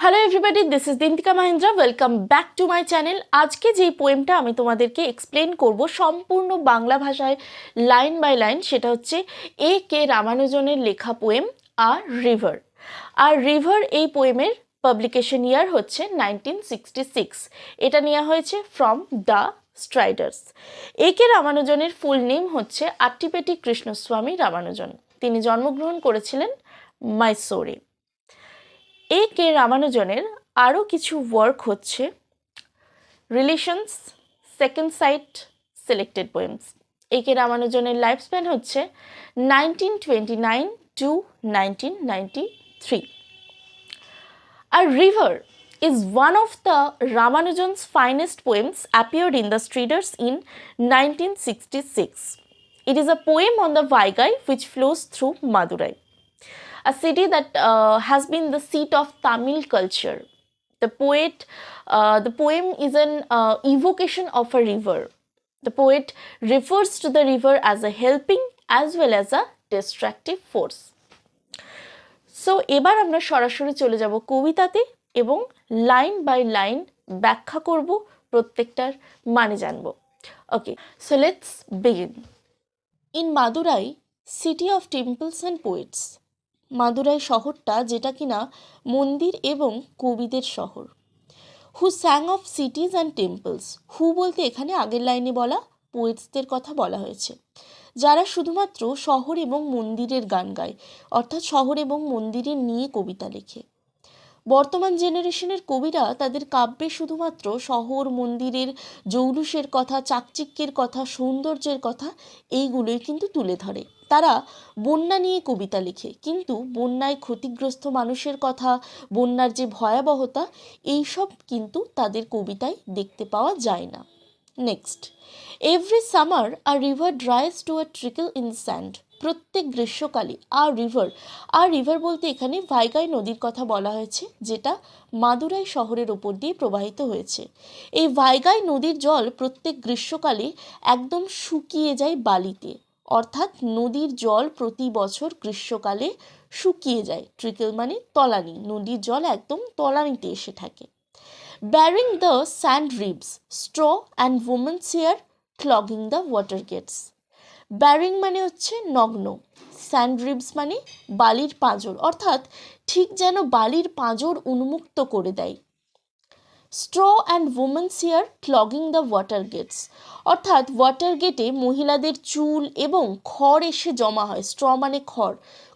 Hello everybody, this is Dintika Mahendra. Welcome back to my channel. আজকে যেই পোয়েমটা আমি তোমাদেরকে এক্সপ্লেন করব সম্পূর্ণ বাংলা ভাষায় লাইন বাই লাইন, সেটা হচ্ছে কে রামানুজনের লেখা poem a river. A river এই পোয়েমের পাবলিকেশন ইয়ার হচ্ছে 1966। এটা নেওয়া হয়েছে ফ্রম দ্য স্ট্রাইডার্স। কে রামানুজনের ফুল নেম হচ্ছে আট্টিপেটি কৃষ্ণস্বামী রামানুজন। তিনি জন্মগ্রহণ করেছিলেন মাইসোরে। কে রামানুজনের আরও কিছু ওয়ার্ক হচ্ছে relations, second sight, selected poems. K রামানুজনের লাইফ স্প্যান হচ্ছে 1929 to 1993। আর river is one of the Ramanujan's finest poems appeared in the Striders in 1966. It is a poem on the Vaigai which flows through Madurai, a city that has been the seat of Tamil culture. The poem is an evocation of a river. The poet refers to the river as a helping as well as a destructive force. So এবার আমরা সরাসরি চলে যাব কবিতাতে এবং line by line ব্যাখ্যা করব, প্রত্যেকটার মানে জানব। Okay, so let's begin. In Madurai, city of temples and poets. Madurai শহরটা যেটা কিনা মন্দির এবং কবিদের শহর। Who sang of cities and temples. Who বলতে এখানে আগের লাইনে বলা পোয়েটসদের কথা বলা হয়েছে, যারা শুধুমাত্র শহর এবং মন্দিরের গান গায়, অর্থাৎ শহর এবং মন্দিরের নিয়ে কবিতা লেখে। বর্তমান জেনারেশনের কবিরা তাদের কাব্যে শুধুমাত্র শহর মন্দিরের জৌলুসের কথা, চাকচিক্যের কথা, সৌন্দর্যের কথা এইগুলোই কিন্তু তুলে ধরে। তারা বন্যা নিয়ে কবিতা লেখে, কিন্তু বন্যায় ক্ষতিগ্রস্ত মানুষের কথা, বন্যার যে ভয়াবহতা, এইসব কিন্তু তাদের কবিতায় দেখতে পাওয়া যায় না। Next, every summer a river dries to a trickle in sand. প্রত্যেক গ্রীষ্মকালে আর রিভার বলতে এখানে ভাইগাই নদীর কথা বলা হয়েছে, যেটা মাদুরাই শহরের ওপর দিয়ে প্রবাহিত হয়েছে। এই ভাইগাই নদীর জল প্রত্যেক গ্রীষ্মকালে একদম শুকিয়ে যায় বালিতে, অর্থাৎ নদীর জল প্রতি বছর গ্রীষ্মকালে শুকিয়ে যায়। ট্রিকল মানে তলানি, নদীর জল একদম তলানিতে এসে থাকে। Bearing the sand ribs, straw and woman's hair clogging the water gates. Bearing মানে হচ্ছে নগ্ন, স্যান্ড রিবস মানে বালির পাঁজর, অর্থাৎ ঠিক যেন বালির পাঁজর উন্মুক্ত করে দেয়। Straw and women's hair clogging the water gates, অর্থাৎ ওয়াটার গেটে মহিলাদের চুল এবং খড় এসে জমা হয়। স্ট্র মানে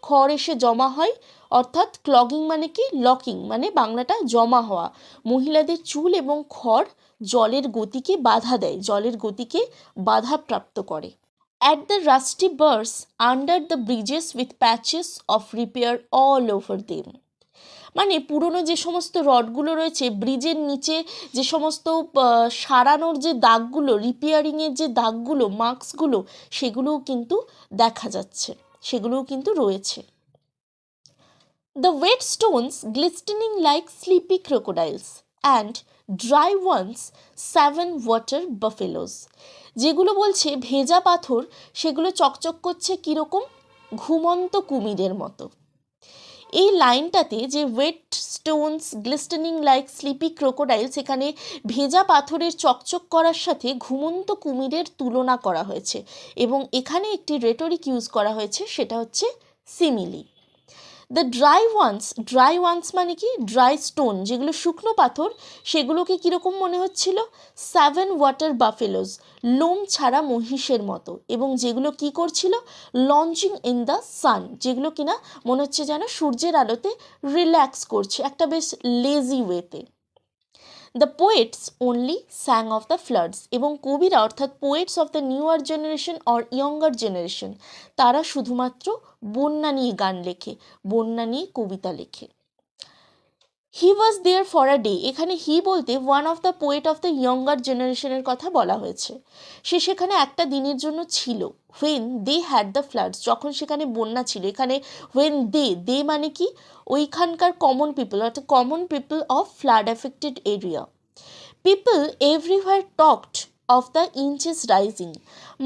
খড় এসে জমা হয়, অর্থাৎ ক্লগিং মানে কি, লকিং মানে বাংলাটা জমা হওয়া। মহিলাদের চুল এবং খড় জলের গতিকে বাধা দেয়, জলের গতিকে বাধাপ্রাপ্ত করে। At the rusty burrs under the bridges with patches of repair all over them. মানে পুরনো যে সমস্ত রডগুলো রয়েছে ব্রিজের নিচে, যে সমস্ত সারানোর যে দাগগুলো, রিপেয়ারিংয়ের যে দাগগুলো, মার্কসগুলো, সেগুলোও কিন্তু দেখা যাচ্ছে, সেগুলোও কিন্তু রয়েছে। The wet stones glistening like sleepy crocodiles and dry ones 7 water buffaloes. যেগুলো বলছে ভেজা পাথর, সেগুলো চকচক করছে কীরকম, ঘুমন্ত কুমিরের মতো। এই লাইনটাতে যে wet stones glistening like sleepy crocodiles, এখানে ভেজা পাথরের চকচক করার সাথে ঘুমন্ত কুমিরের তুলনা করা হয়েছে, এবং এখানে একটি রেটরিক ইউজ করা হয়েছে, সেটা হচ্ছে সিমিলি। দ্য ড্রাই ওয়ান্স মানে কি, ড্রাই স্টোন, যেগুলো শুকনো পাথর, সেগুলোকে কীরকম মনে হচ্ছিল, 7 ওয়াটার বাফেলোজ, লোম ছাড়া মহিষের মতো, এবং যেগুলো কি করছিল, লঞ্চিং ইন দ্য সান, যেগুলো কিনা মনে হচ্ছে যেন সূর্যের আলোতে রিল্যাক্স করছে একটা বেশ লেজি ওয়েতে। The poets only sang of the floods, এবং কবিরা অর্থাৎ poets of the newer generation or younger generation, তারা শুধুমাত্র বন্যা নিয়ে গান লেখে, বন্যা নিয়ে কবিতা লেখে। হি ওয়াজ দেয়ার ফর আ ডে, এখানে হি বলতে one of the poet of the younger জেনারেশনের কথা বলা হয়েছে। সে সেখানে একটা দিনের জন্য ছিল। When they had the floods, যখন সেখানে বন্যা ছিল। এখানে হোয়েন দে মানে কি, ওইখানকার কমন পিপল, অর্থাৎ common people of flood affected area. People everywhere talked of the inches rising,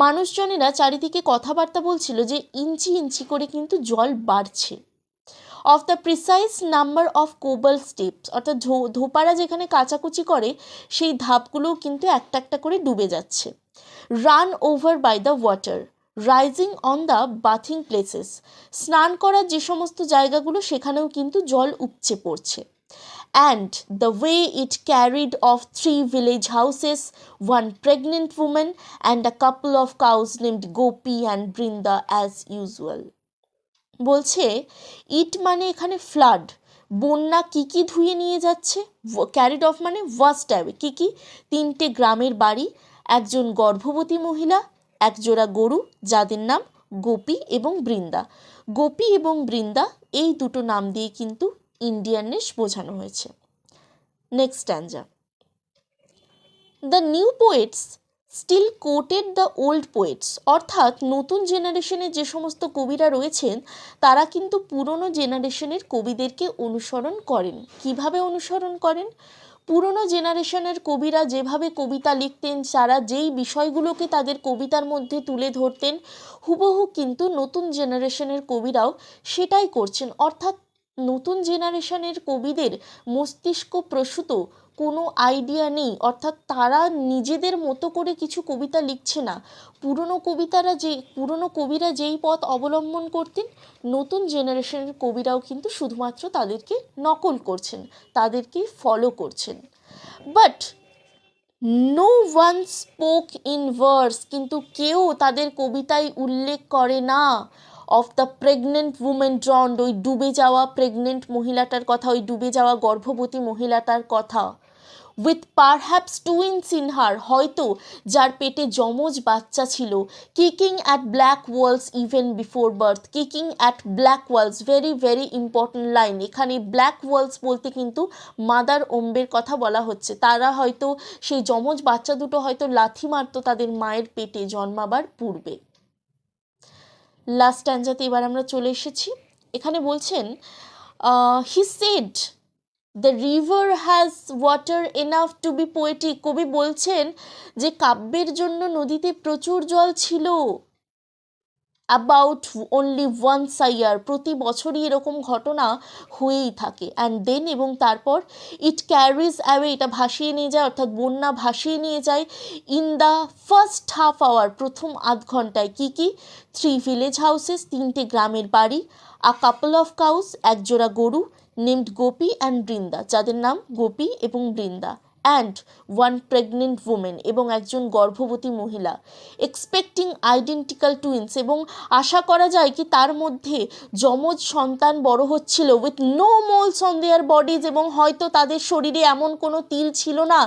মানুষজনেরা চারিদিকে কথাবার্তা বলছিল যে ইঞ্চি ইঞ্চি করে কিন্তু জল বাড়ছে। Of the precise number of COBOL steps, অর্থাৎ ধোপারা যেখানে কাচাকুচি করে সেই ধাপগুলোও কিন্তু একটা একটা করে ডুবে যাচ্ছে। Run over by the water, rising on the bathing places, স্নান করার যে সমস্ত জায়গাগুলো সেখানেও কিন্তু জল উপচে পড়ছে। And the way it carried off 3 village houses, 1 pregnant woman and a couple of cows named Gopi and Brinda as usual. বলছে ইট মানে এখানে ফ্লাড, বন্যা কি ধুয়ে নিয়ে যাচ্ছে, ক্যারিড অফ মানে ওয়াস্ট অ্যাওয়ে, কি 3টে গ্রামের বাড়ি, একজন গর্ভবতী মহিলা, একজোড়া গরু যাদের নাম গোপী এবং বৃন্দা। গোপী এবং বৃন্দা এই দুটো নাম দিয়ে কিন্তু ইন্ডিয়াননেস বোঝানো হয়েছে। Next stanza, the new poets still quoted the old poets, অর্থাৎ নতুন জেনারেশনের যে সমস্ত কবিরা রয়েছেন তারা কিন্তু পুরনো জেনারেশনের কবিদেরকে অনুসরণ করেন। কিভাবে অনুসরণ করেন? পুরনো জেনারেশনের কবিরা যেভাবে কবিতা লিখতেন, যারা যেই বিষয়গুলোকে তাদের কবিতার মধ্যে তুলে ধরতেন, হুবহু কিন্তু নতুন জেনারেশনের কবিরাও সেটাই করছেন। অর্থাৎ নতুন জেনারেশনের কবিদের মস্তিষ্ক প্রসূত কোনো আইডিয়া নেই, অর্থাৎ তারা নিজেদের মতো করে কিছু কবিতা লিখছে না। পুরনো কবিরা যেই পথ অবলম্বন করতেন, নতুন জেনারেশনের কবিরাও কিন্তু শুধুমাত্র তাদেরকে নকল করছেন, তাদেরকেই ফলো করছেন। But no one spoke in verse, কিন্তু কেউ তাদের কবিতায় উল্লেখ করে না of the pregnant women drowned, ওই ডুবে যাওয়া প্রেগনেন্ট মহিলাটার কথা, ওই ডুবে যাওয়া গর্ভবতী মহিলাটার কথা। With perhaps twins in her, হয়তো যার পেটে যমজ বাচ্চা ছিল। Kicking at black walls even before birth, kicking at black walls, very very important line. এখানে ব্ল্যাক ওয়ালস বলতে কিন্তু মাদার ওম্বের কথা বলা হচ্ছে। তারা হয়তো সেই যমজ বাচ্চা দুটো হয়তো লাথি মারতো তাদের মায়ের পেটে জন্মাবার পূর্বে। লাস্ট স্ট্যাঞ্জাতে এবার আমরা চলে এসেছি। এখানে বলছেন he said the river has water enough to be poetic, কবি বলছেন যে কাব্যের জন্য নদীতে প্রচুর জল ছিল। About only once a year, প্রতি বছরই এরকম ঘটনা হয়েই থাকে। অ্যান্ড দেন, এবং তারপর ইট ক্যারিজ অ্যাওয়ে, এটা ভাসিয়ে নিয়ে যায়, অর্থাৎ বন্যা ভাসিয়ে নিয়ে যায়। In the first half hour, প্রথম আধ ঘন্টায় কি 3 ভিলেজ হাউসেস, 3টে গ্রামের বাড়ি, আ কাপল অফ কাউস, একজোড়া গরু, নেমড গোপী অ্যান্ড বৃন্দা, যাদের নাম গোপী এবং বৃন্দা, অ্যান্ড 1 প্রেগনেন্ট উমেন, এবং একজন গর্ভবতী মহিলা, এক্সপেক্টিং আইডেন্টিক্যাল টুইন্স, এবং আশা করা যায় কি তার মধ্যে যমজ সন্তান বড় হচ্ছিল। With no moles on their bodies, এবং হয়তো তাদের শরীরে এমন কোনো তিল ছিল না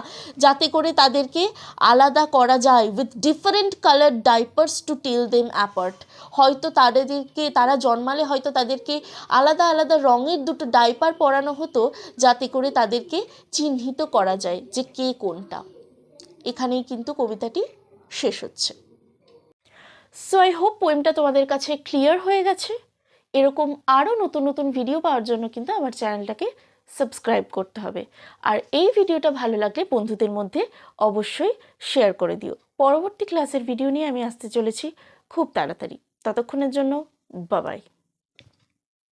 যাতে করে তাদেরকে আলাদা করা যায়। With different colour diapers to tell them apart, হয়তো তারা জন্মালে হয়তো তাদেরকে আলাদা আলাদা রঙের দুটো ডাইপার পরানো হতো যাতে করে তাদেরকে চিহ্নিত করা যায় যে কে কোনটা। এখানেই কিন্তু কবিতাটি শেষ হচ্ছে। সো আই হোপ পোয়েমটা তোমাদের কাছে ক্লিয়ার হয়ে গেছে। এরকম আরও নতুন নতুন ভিডিও পাওয়ার জন্য কিন্তু আমার চ্যানেলটাকে সাবস্ক্রাইব করতে হবে। আর এই ভিডিওটা ভালো লাগলে বন্ধুদের মধ্যে অবশ্যই শেয়ার করে দিও। পরবর্তী ক্লাসের ভিডিও নিয়ে আমি আসতে চলেছি খুব তাড়াতাড়ি। ততক্ষণের জন্য বাই বাই।